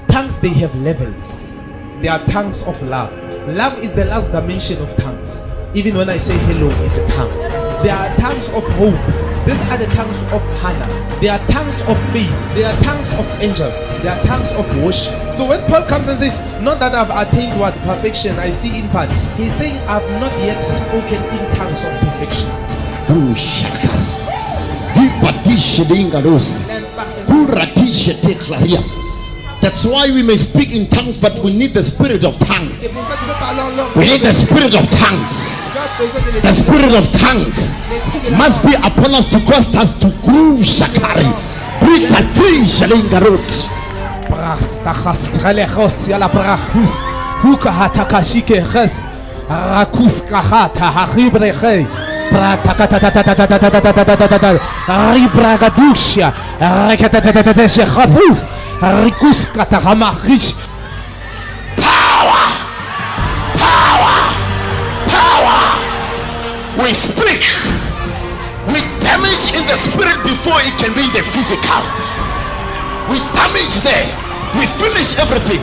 Tongues, they have levels. They are tongues of love. Love is the last dimension of tongues. Even when I say hello, it's a tongue. There are tongues of hope. These are the tongues of Hannah. There are tongues of faith. There are tongues of angels. There are tongues of worship. So when Paul comes and says, not that I've attained what? Perfection, I see in part. He's saying, I've not yet spoken in tongues of perfection. That's why we may speak in tongues, but we need the spirit of tongues. We need the spirit of tongues. The spirit of tongues must be upon us to cause us to grow. Shakari. We speak. We damage in the spirit before it can be in the physical. We damage there. We finish everything.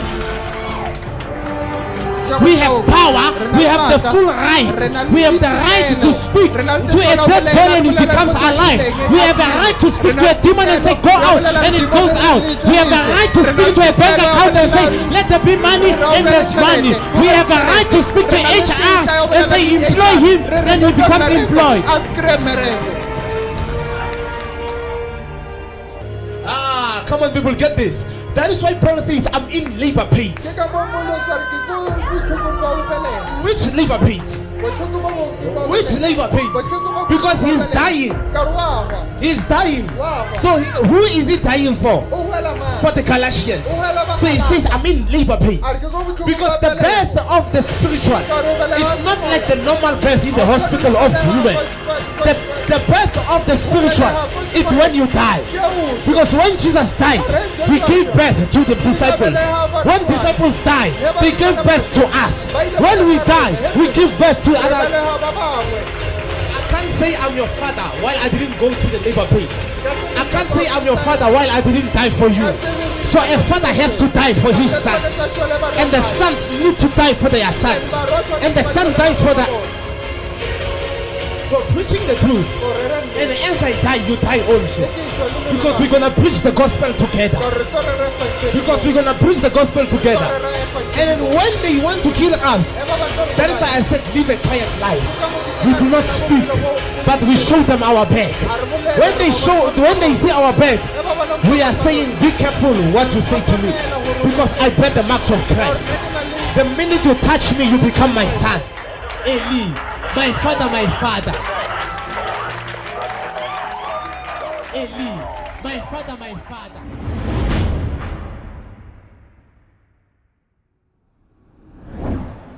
We have power, we have the full right, we have the right to speak to a dead body and it becomes alive. We have a right to speak to a demon and say go out and it goes out. We have a right to speak to a bank account and say let there be money and there's money. We have a right to speak to HR and say employ him and he becomes employed. Come on people, get this. That is why Paul says I'm in labor pains. Which labor pains? Which labor pains? Because he's dying. He's dying. So who is he dying for? For the Galatians. So he says I'm in labor pains. Because the birth of the spiritual is not like the normal birth in the hospital of women. The birth of the spiritual is when you die. Because when Jesus died, he gave birth to the disciples. When disciples die, they gave birth to us. When we die, we give birth to other. I can't say I'm your father while I didn't go to the labor pains. I can't say I'm your father while I didn't die for you. So a father has to die for his sons, and the sons need to die for their sons, and the son dies for the. So preaching the truth, and as I die, you die also. Because we're gonna preach the gospel together. Because we're gonna preach the gospel together. And then when they want to kill us, that is why I said live a quiet life. We do not speak, but we show them our back. When they see our back, we are saying, be careful what you say to me, because I bear the marks of Christ. The minute you touch me, you become my son. Eli, my father, my father. Eli, my father, my father.